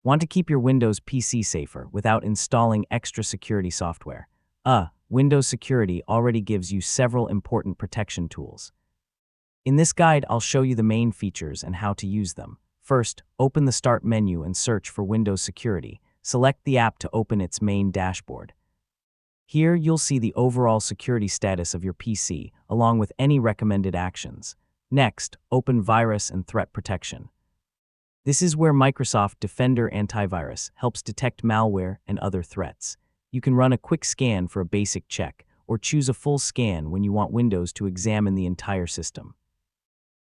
Want to keep your Windows PC safer without installing extra security software? Windows Security already gives you several important protection tools. In this guide, I'll show you the main features and how to use them. First, open the Start menu and search for Windows Security. Select the app to open its main dashboard. Here, you'll see the overall security status of your PC, along with any recommended actions. Next, open Virus and Threat Protection. This is where Microsoft Defender Antivirus helps detect malware and other threats. You can run a quick scan for a basic check, or choose a full scan when you want Windows to examine the entire system.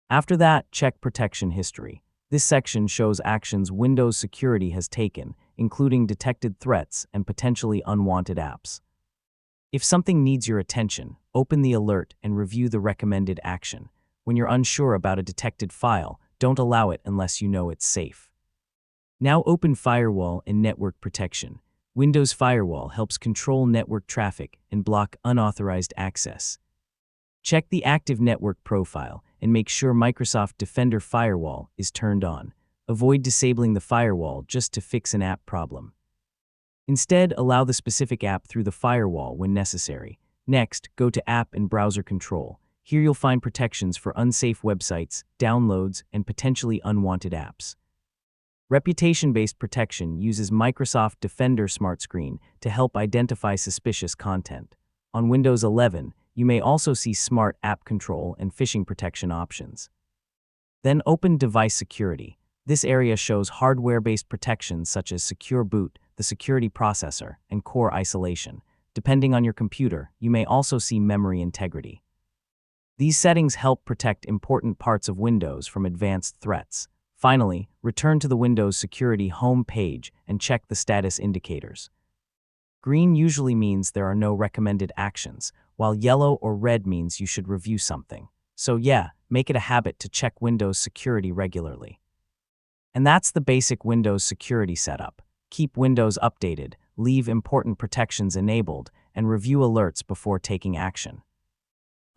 After that, check Protection History. This section shows actions Windows Security has taken, including detected threats and potentially unwanted apps. If something needs your attention, open the alert and review the recommended action. When you're unsure about a detected file, don't allow it unless you know it's safe. Now open Firewall and Network Protection. Windows Firewall helps control network traffic and block unauthorized access. Check the active network profile and make sure Microsoft Defender Firewall is turned on. Avoid disabling the firewall just to fix an app problem. Instead, allow the specific app through the firewall when necessary. Next, go to App and Browser Control. Here you'll find protections for unsafe websites, downloads, and potentially unwanted apps. Reputation-based protection uses Microsoft Defender Smart Screen to help identify suspicious content. On Windows 11, you may also see Smart App Control and phishing protection options. Then open Device Security. This area shows hardware-based protections such as Secure Boot, the security processor, and core isolation. Depending on your computer, you may also see memory integrity. These settings help protect important parts of Windows from advanced threats. Finally, return to the Windows Security home page and check the status indicators. Green usually means there are no recommended actions, while yellow or red means you should review something. So yeah, make it a habit to check Windows Security regularly. And that's the basic Windows Security setup. Keep Windows updated, leave important protections enabled, and review alerts before taking action.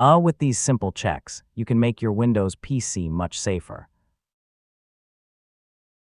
With these simple checks, you can make your Windows PC much safer.